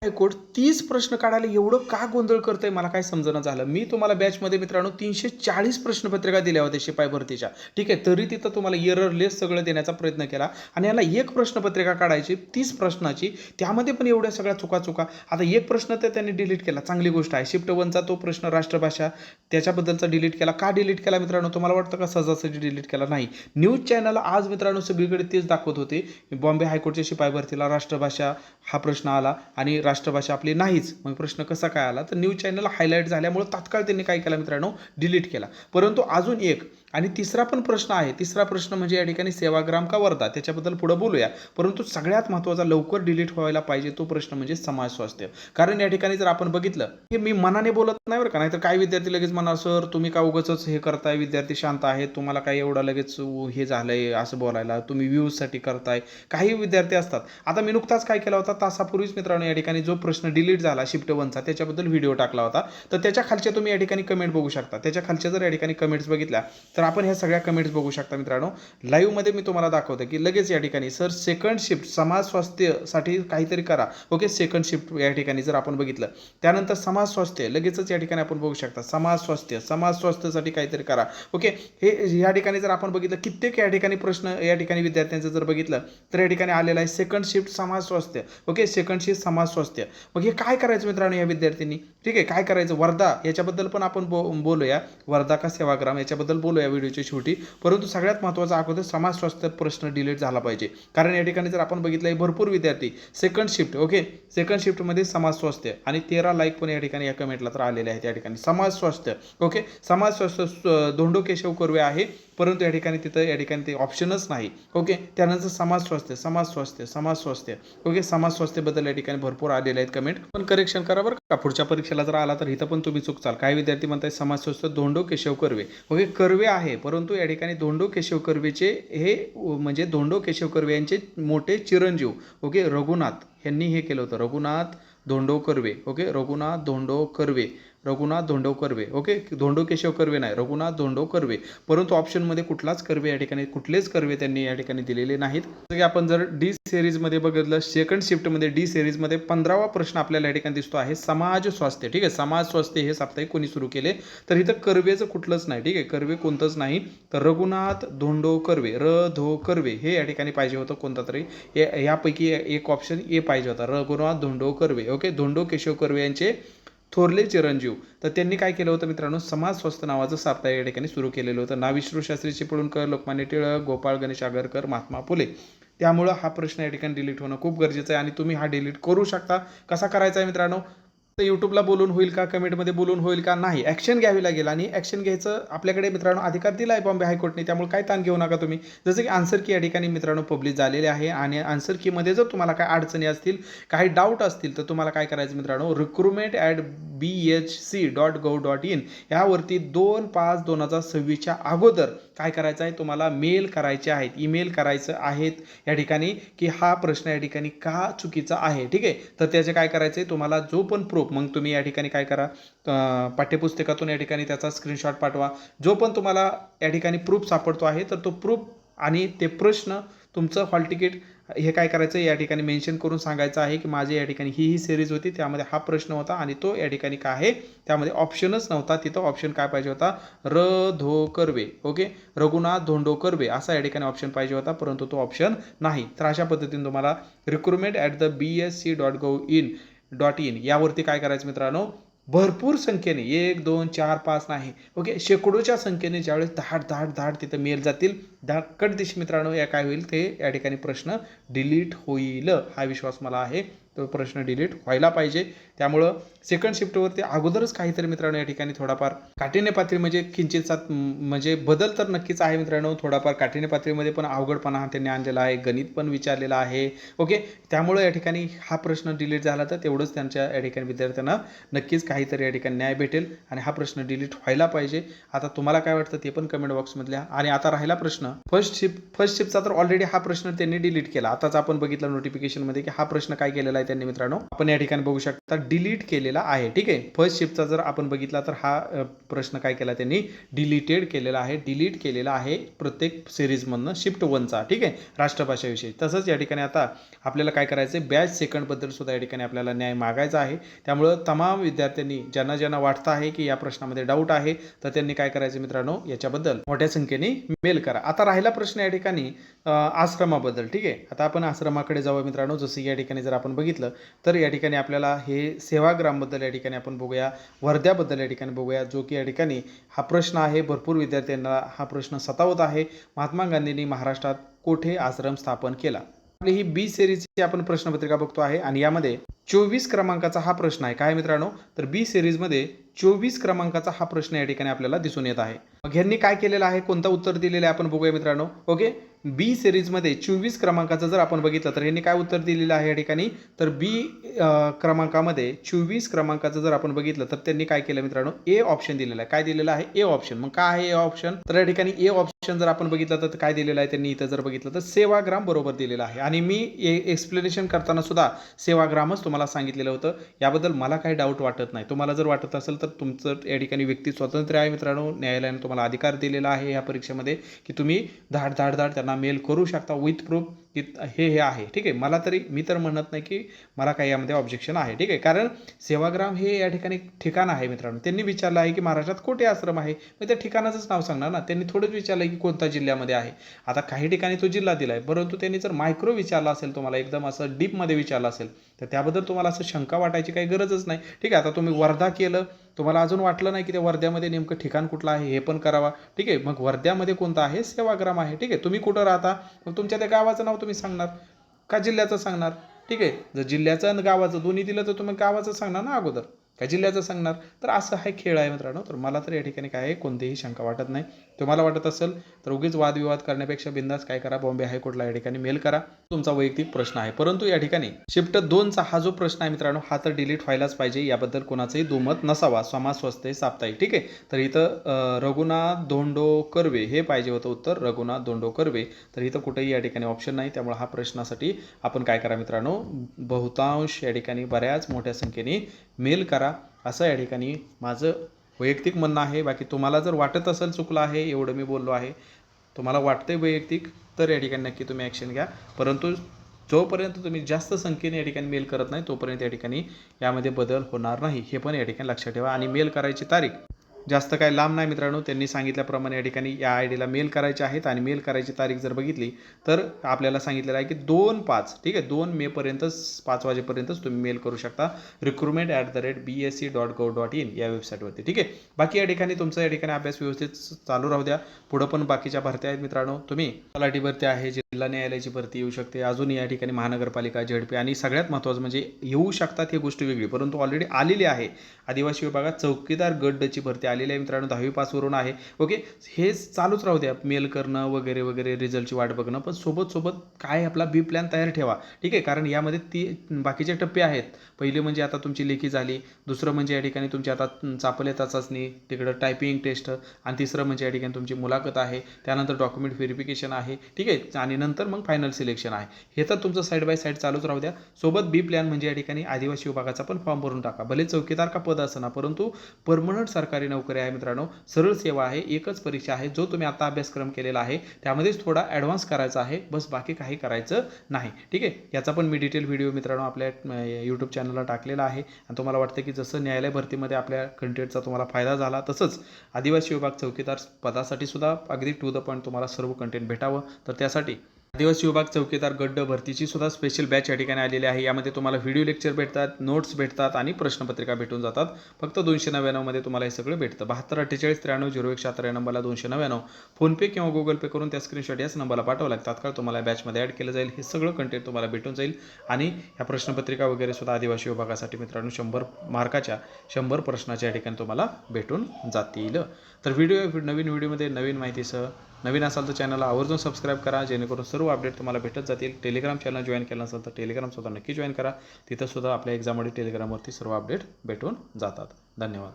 High court 30 प्रश्न काढायला एवढं का गोंधळ करतंय मला काय समजणं झालं. मी तुम्हाला बॅचमध्ये मित्रांनो 340 प्रश्नपत्रिका दिल्या होत्या शिपाई भरतीच्या. ठीक आहे. तरी तिथं तुम्हाला एररलेस सगळं देण्याचा प्रयत्न केला आणि याला एक प्रश्नपत्रिका काढायची 30 प्रश्नाची, त्यामध्ये पण एवढ्या सगळ्या चुका. आता एक प्रश्न तर त्यांनी डिलीट केला, चांगली गोष्ट आहे. शिफ्ट 1चा तो प्रश्न राष्ट्रभाषा त्याच्याबद्दलचा डिलीट केला. का डिलीट केला मित्रांनो? तुम्हाला वाटतं का सहजासहजी डिलीट केला? नाही. न्यूज चॅनल आज मित्रांनो सगळीकडे तेच दाखवत होते. बॉम्बे हायकोर्टच्या शिपाई भरतीला राष्ट्रभाषा हा प्रश्न आला आणि राष्ट्रभाषा आपली नाहीच. मग प्रश्न कसा काय आला? तर न्यूज चॅनल हायलाईट झाल्यामुळे तात्काळ त्यांनी काय केला मित्रांनो? डिलीट केला. परंतु अजून एक आणि तिसरा पण प्रश्न आहे. तिसरा प्रश्न म्हणजे या ठिकाणी सेवाग्राम का वर्धा, त्याच्याबद्दल पुढे बोलूया. परंतु सगळ्यात महत्त्वाचा लवकर डिलीट व्हायला पाहिजे तो प्रश्न म्हणजे समाज स्वास्थ्य. कारण या ठिकाणी जर आपण बघितलं की मी मनाने बोलत नाही बरं का, नाहीतर काही विद्यार्थी लगेच म्हणा सर तुम्ही का उगाचच हे करताय, विद्यार्थी शांत आहेत, तुम्हाला काय एवढं लगेच हे झालंय असं बोलायला, तुम्ही व्ह्यूजसाठी करताय. काही विद्यार्थी असतात. आता मी नुकताच काय केला होता, तासापूर्वीच मित्रांनो या ठिकाणी जो प्रश्न डिलीट झाला शिफ्ट 1चा त्याच्याबद्दल व्हिडिओ टाकला होता. तर त्याच्या खालच्या तुम्ही या ठिकाणी कमेंट बघू शकता. त्याच्या खालच्या जर या ठिकाणी कमेंट्स बघितल्या तर आपण ह्या सगळ्या कमेंट्स बघू शकता मित्रांनो. लाईव्ह मध्ये मी तुम्हाला दाखवतो की लगेच या ठिकाणी सर सेकंड शिफ्ट समाज स्वास्थ्यसाठी काहीतरी करा. ओके, सेकंड शिफ्ट या ठिकाणी जर आपण बघितलं, त्यानंतर समाज स्वास्थ्य लगेचच या ठिकाणी आपण बघू शकता समाज स्वास्थ्यसाठी काहीतरी करा. ओके, हे या ठिकाणी जर आपण बघितलं कित्येक या ठिकाणी प्रश्न या ठिकाणी विद्यार्थ्यांचं जर बघितलं तर या ठिकाणी आलेला आहे सेकंड शिफ्ट समाज स्वास्थ्य. ओके, सेकंड शिफ्ट समाज स्वास्थ्य. मग हे काय करायचं मित्रांनो या विद्यार्थ्यांनी? ठीक आहे, काय करायचं? वर्धा याच्याबद्दल पण आपण बोलूया. वर्धा का सेवाग्राम याच्याबद्दल बोलूया व्हिडिओच्या शेवटी. परंतु सगळ्यात महत्त्वाचा अगोदर समाज स्वास्थ्य प्रश्न डिलीट झाला पाहिजे. कारण या ठिकाणी जर आपण बघितलं भरपूर विद्यार्थी सेकंड शिफ्ट, ओके, सेकंड शिफ्टमध्ये समाज स्वास्थ्य आणि 13 लाईक पण या ठिकाणी या कमेंटला तर आलेले आहेत. या ठिकाणी समाज स्वास्थ्य, ओके, समाज स्वास्थ्य धोंडो केशव कर्वे आहे, परंतु या ठिकाणी तिथं या ठिकाणी ते ऑप्शनच नाही. ओके, त्यानंतर समाज स्वास्थ्य, ओके, समाज स्वास्थ्यबद्दल या ठिकाणी भरपूर आलेले आहेत कमेंट. पण करेक्शन करा बरं का, पुढच्या परीक्षेला जर आला तर इथं पण तुम्ही चुकचाल. काही विद्यार्थी म्हणतात समाज स्वास्थ्य धोंडो केशव कर्वे. ओके, कर्वे आहे, परंतु या ठिकाणी धोंडो केशव कर्वेचे हे म्हणजे धोंडो केशव कर्वे यांचे मोठे चिरंजीव, ओके, रघुनाथ यांनी हे केलं होतं. रघुनाथ धोंडो कर्वे, ओके, रघुनाथ धोंडो कर्वे, ओके, धोंडो केशव कर्वे नाही, रघुनाथ धोंडो कर्वे. परंतु ऑप्शनमध्ये कुठलाच कर्वे या ठिकाणी कुठलेच कर्वे त्यांनी या ठिकाणी दिलेले नाहीत. आपण जर डी सिरीजमध्ये बघितलं, सेकंड शिफ्टमध्ये डी सिरीजमध्ये 15वा प्रश्न आपल्याला या ठिकाणी दिसतो आहे समाज स्वास्थ्य. ठीक आहे, समाज स्वास्थ्य हे साप्ताहिक कोणी सुरू केले? तर इथं कर्वेचं कुठलंच नाही. ठीक आहे, कर्वे कोणतंच नाही. तर रघुनाथ धोंडो कर्वे, कर्वे हे या ठिकाणी पाहिजे होतं कोणता तरी. यापैकी एक ऑप्शन ए पाहिजे होता, रघुनाथ धोंडो कर्वे. ओके, धोंडो केशव कर्वे यांचे थोरले चिरंजीव. तर त्यांनी काय केलं होतं मित्रांनो? समाज स्वास्थ्य नावाचं साप्ताहिक या ठिकाणी सुरू केलेलं होतं. ना विष्णू शास्त्री चिपळूणकर, लोकमान्य टिळक, गोपाळ गणेश आगरकर, महात्मा फुले. त्यामुळं हा प्रश्न या ठिकाणी डिलीट होणं खूप गरजेचं आहे आणि तुम्ही हा डिलीट करू शकता. कसा करायचा आहे मित्रांनो? तर यूट्यूबला बोलून होईल का, कमेंटमध्ये बोलून होईल का? नाही, ॲक्शन घ्यावी लागेल आणि ॲक्शन घ्यायचं आपल्याकडे मित्रांनो अधिकार दिला आहे बॉम्बे हायकोर्टने. त्यामुळे काय ताण घेऊ नका तुम्ही. जसं की आन्सर की या ठिकाणी मित्रांनो पब्लिश झालेले आहे आणि आन्सर कीमध्ये जर तुम्हाला काय अडचणी असतील, काही डाऊट असतील तर तुम्हाला काय करायचं मित्रांनो? recruitment@bhc.gov.in यावरती 2/5/2026च्या अगोदर काय करायचं आहे? तुम्हाला मेल करायचे आहेत, ईमेल करायचं आहेत या ठिकाणी की हा प्रश्न या ठिकाणी का चुकीचा आहे. ठीक आहे, तर त्याचे काय करायचं आहे? तुम्हाला जो पण प्रूफ, मग तुम्ही या ठिकाणी काय करा, पाठ्यपुस्तकातून या ठिकाणी त्याचा स्क्रीनशॉट पाठवा. जो पण तुम्हाला या ठिकाणी प्रूफ सापडतो आहे तर तो प्रूफ आणि ते प्रश्न तुमचं हॉल तिकीट हे काय करायचं या ठिकाणी मेन्शन करून सांगायचं आहे की माझे या ठिकाणी ही सिरीज होती, त्यामध्ये हा प्रश्न होता आणि तो या ठिकाणी काय आहे, त्यामध्ये ऑप्शनच नव्हता. तिथं ऑप्शन काय पाहिजे होता? कर्वे, ओके, रघुनाथ धोंडो कर्वे असा या ठिकाणी ऑप्शन पाहिजे होता, परंतु तो ऑप्शन नाही. तर अशा पद्धतीने तुम्हाला recruitment@bhc.gov.in यावरती काय करायचं मित्रांनो? भरपूर संख्येने 1, 2, 4, 5 नाही, ओके, शेकडोच्या संख्येने ज्यावेळेस धाड तिथं मेल जातील, धाकट दिश मित्रांनो या काय होईल ते या ठिकाणी प्रश्न डिलीट होईल. हा विश्वास मला आहे. तो प्रश्न डिलीट व्हायला पाहिजे. त्यामुळं सेकंड शिफ्टवरती अगोदरच काहीतरी मित्रांनो या ठिकाणी थोडाफार काठिण्य पातळी म्हणजे किंचित म्हणजे बदल तर नक्कीच आहे मित्रांनो. थोडाफार काठिण्य पातळीमध्ये पण अवघडपणा त्यांनी आणलेला आहे, गणित पण विचारलेलं आहे. ओके, त्यामुळं या ठिकाणी हा प्रश्न डिलीट झाला तर तेवढंच त्यांच्या या ठिकाणी विद्यार्थ्यांना नक्कीच काहीतरी या ठिकाणी न्याय भेटेल आणि हा प्रश्न डिलीट व्हायला पाहिजे. आता तुम्हाला काय वाटतं ते पण कमेंट बॉक्समधल्या. आणि आता राहिला प्रश्न फर्स्ट शिफ्टचा तर ऑलरेडी हा प्रश्न त्यांनी डिलीट केला. आताच आपण बघितलं नोटिफिकेशनमध्ये की हा प्रश्न काय केलेला आहे आहे त्यांनी मित्रांनो, आपण या ठिकाणी बघू शकता डिलीट केलेला आहे. ठीक आहे, फर्स्ट शिफ्टचा जर आपण बघितला तर हा प्रश्न काय केला त्यांनी, डिलीटेड केलेला आहे, डिलीट केलेला आहे प्रत्येक सिरीजमधनं शिफ्ट 1चा. ठीक आहे, राष्ट्रभाषेविषयी. तसंच या ठिकाणी आता आपल्याला काय करायचं आहे, बॅच सेकंडबद्दल सुद्धा या ठिकाणी आपल्याला न्याय मागायचा आहे. त्यामुळं तमाम विद्यार्थ्यांनी ज्यांना वाटतं आहे की या प्रश्नामध्ये डाऊट आहे तर त्यांनी काय करायचं मित्रांनो, याच्याबद्दल मोठ्या संख्येने मेल करा. आता राहिला प्रश्न या ठिकाणी आश्रमाबद्दल. ठीक आहे, आता आपण आश्रमाकडे जाऊया मित्रांनो. जसं या ठिकाणी जर आपण बघितलं तर या ठिकाणी आपल्याला हे सेवाग्रामबद्दल या ठिकाणी आपण बघूया, वर्ध्याबद्दल या ठिकाणी बघूया, जो की या ठिकाणी हा प्रश्न आहे, भरपूर विद्यार्थ्यांना हा प्रश्न सतावत आहे. महात्मा गांधींनी महाराष्ट्रात कोठे आश्रम स्थापन केला. आपली ही बी सिरीजची आपण प्रश्नपत्रिका बघतो आहे आणि यामध्ये 24 क्रमांकाचा हा प्रश्न आहे. काय मित्रांनो, तर बी सिरीजमध्ये 24 क्रमांकाचा हा प्रश्न या ठिकाणी आपल्याला दिसून येत आहे. मग ह्यांनी काय केलेलं आहे, कोणतं उत्तर दिलेलं आहे आपण बघूया मित्रांनो. ओके, बी सिरीजमध्ये 24 क्रमांकाचं जर आपण बघितलं तर ह्यांनी काय उत्तर दिलेलं आहे या ठिकाणी, तर बी क्रमांकामध्ये 24 क्रमांकाचं जर आपण बघितलं तर त्यांनी काय केलं मित्रांनो, ए ऑप्शन दिलेलं आहे. काय दिलेलं आहे, ए ऑप्शन. मग काय आहे ए ऑप्शन, तर या ठिकाणी ए ऑप्शन जर आपण बघितलं तर काय दिलेलं आहे त्यांनी इथं जर बघितलं तर सेवाग्राम बरोबर दिलेलं आहे. आणि मी एक्सप्लेनेशन करताना सुद्धा सेवाग्रामच तुम्हाला सांगितलेलं होतं. याबद्दल मला काही डाऊट वाटत नाही. तुम्हाला जर वाटत असेल तर तुमचं या ठिकाणी व्यक्ती स्वातंत्र्य आहे मित्रांनो. न्यायालयाने तुम्हाला अधिकार दिलेला आहे या परीक्षेमध्ये की तुम्ही धाड त्यांना मेल करू शकता विथ प्रूफ की हे आहे. ठीक आहे, मी तर म्हणत नाही की मला काही यामध्ये ऑब्जेक्शन आहे. ठीक आहे, कारण सेवाग्राम हे या ठिकाणी ठिकाण आहे मित्रांनो. त्यांनी विचारलं आहे की महाराष्ट्रात कोठे आश्रम आहे, मग त्या ठिकाणाचंच नाव सांगणार ना. त्यांनी थोडंच विचारलं की कोणत्या जिल्ह्यामध्ये आहे. आता काही ठिकाणी तो जिल्हा दिला आहे, परंतु त्यांनी जर मायक्रो विचारला असेल, तुम्हाला एकदम असं डीपमध्ये विचारलं असेल तर त्याबद्दल तुम्हाला असं शंका वाटायची काही गरजच नाही. ठीक आहे, आता तुम्ही वर्धा केलं, तुम्हाला अजून वाटलं नाही की त्या वर्ध्यामध्ये नेमकं ठिकाण कुठलं आहे हे पण करावा. ठीक आहे, मग वर्ध्यामध्ये कोणतं आहे, सेवाग्राम आहे. ठीक आहे, तुम्ही कुठं राहता, मग तुमच्या त्या गावाचं नाव तुम्ही सांगणार का जिल्ह्याचं सांगणार. ठीक आहे, जर जिल्ह्याचं आणि गावाचं दोन्ही दिलं तर तुम्ही गावाचं सांगणार ना अगोदर, का जिल्ह्याचं सांगणार. तर असं हा खेळ आहे मित्रांनो. तर मला तर या ठिकाणी काय आहे, कोणतीही शंका वाटत नाही. तुम्हाला वाटत असेल तर उगीच वादविवाद करण्यापेक्षा बिंदास काय करा, बॉम्बे हायकोर्टला या ठिकाणी मेल करा. तुमचा वैयक्तिक प्रश्न आहे. परंतु या ठिकाणी शिफ्ट 2चा हा जो प्रश्न आहे मित्रांनो, हा तर डिलीट व्हायलाच पाहिजे. याबद्दल कोणाचंही दुमत नसावा. समाज स्वस्त साप्ताहिक. ठीक आहे, तर इथं रघुनाथ धोंडो कर्वे हे पाहिजे होतं उत्तर, रघुनाथ धोंडो कर्वे. तर इथं कुठेही या ठिकाणी ऑप्शन नाही. त्यामुळे हा प्रश्नासाठी आपण काय करा मित्रांनो, बहुतांश या ठिकाणी बऱ्याच मोठ्या संख्येने मेल करा, असं या ठिकाणी माझं वैयक्तिक म्हणणं आहे. बाकी तुम्हाला जर वाटत असेल चुकलं आहे, एवढं मी बोललो आहे, तुम्हाला वाटतंय वैयक्तिक, तर या ठिकाणी नक्की तुम्ही ॲक्शन घ्या. परंतु जोपर्यंत तुम्ही जास्त संख्येने या ठिकाणी मेल करत नाही तोपर्यंत या ठिकाणी यामध्ये बदल होणार नाही, हे पण या ठिकाणी लक्षात ठेवा. आणि मेल करायची तारीख जास्त काय लांब नाही मित्रांनो. त्यांनी सांगितल्याप्रमाणे या ठिकाणी या आय डीला मेल करायचे आहेत. आणि मेल करायची तारीख जर बघितली तर आपल्याला सांगितलेलं आहे की 2/5. ठीक आहे, 2 मेपर्यंतच 5 वाजेपर्यंतच तुम्ही मेल करू शकता recruitment@bsc.gov.in या वेबसाईटवरती. ठीक आहे, बाकी या ठिकाणी तुमचा या ठिकाणी अभ्यास व्यवस्थित चालू राहू द्या. पुढं पण बाकीच्या भरत्या आहेत मित्रांनो. तुम्ही तलाठी भरती आहे, जिल्हा न्यायालयाची भरती येऊ शकते, अजून या ठिकाणी महानगरपालिका, झेडपी, आणि सगळ्यात महत्त्वाचं म्हणजे येऊ शकतात ही गोष्ट वेगळी, परंतु ऑलरेडी आलेली आहे. आदिवासी विभागात चौकीदार गटची भरती आलेली आहे मित्रांनो, 10वी पासवरून आहे. ओके, हे चालूच राहू द्या, मेल करणं वगैरे वगैरे, रिझल्टची वाट बघणं, पण सोबत काय आपला बी प्लॅन तयार ठेवा. ठीक आहे, कारण यामध्ये बाकीचे टप्पे आहेत. पहिले म्हणजे आता तुमची लेखी झाली, दुसरं म्हणजे या ठिकाणी तुमची आता चाचपलेता चाचणी, तिकडं टायपिंग टेस्ट, आणि तिसरं म्हणजे या ठिकाणी तुमची मुलाखत आहे, त्यानंतर डॉक्युमेंट व्हेरिफिकेशन आहे. ठीक आहे, आणि नंतर मग फायनल सिलेक्शन आहे. हे तर तुमचं साईड बाय साईड चालूच राहू द्या. सोबत बी प्लॅन म्हणजे या ठिकाणी आदिवासी विभागाचा पण फॉर्म भरून टाका. भले चौकीदार का पद असं ना, परंतु परमनंट सरकारी नोकरी आहे मित्रांनो, सरळ सेवा आहे, एकच परीक्षा आहे. जो तुम्ही आता अभ्यासक्रम केलेला आहे त्यामध्येच थोडा ॲडव्हान्स करायचा आहे, बस, बाकी काही करायचं नाही. ठीक आहे, याचा पण मी डिटेल व्हिडिओ मित्रांनो आपल्या यूट्यूब चॅनलला टाकलेला आहे. आणि तुम्हाला वाटतं की जसं न्यायालय भरतीमध्ये आपल्या कंटेंटचा तुम्हाला फायदा झाला, तसंच आदिवासी विभाग चौकीदार पदासाठी सुद्धा अगदी टू द पॉईंट तुम्हाला सर्व कंटेंट भेटावं, तर त्यासाठी आदिवासी विभाग चौकीदार गट भरतीची सुद्धा स्पेशल बॅच या ठिकाणी आलेली आहे. यामध्ये तुम्हाला व्हिडिओ लेक्चर भेटतात, नोट्स भेटतात आणि प्रश्नपत्रिका भेटून जातात. फक्त 299 मध्ये तुम्हाला हे सगळं भेटतं. 7248930176 या नंबरला 299 फोनपे किंवा गुगल पे करून त्या स्क्रीनशॉट याच नंबरला पाठवा लागतात. तात्काळ तुम्हाला बॅचमध्ये ॲड केलं जाईल. हे सगळं कंटेंट तुम्हाला भेटून जाईल. आणि ह्या प्रश्नपत्रिका वगैरे सुद्धा आदिवासी विभागासाठी मित्रांनो 100 मार्काच्या 100 प्रश्नाच्या या ठिकाणी तुम्हाला भेटून जातील. तर नवीन व्हिडिओमध्ये नवीन माहितीसह, नवीन असाल तर चॅनलला आवर्जून सबस्क्राईब करा, जेणेकरून सर्व अपडेट तुम्हाला भेटत जातील. टेलिग्राम चॅनल जॉईन केलं नसेल तर टेलिग्रामसुद्धा नक्की जॉईन करा. तिथंसुद्धा आपल्या एक्झाममध्ये टेलिग्रामवरती सर्व अपडेट भेटून जातात. धन्यवाद.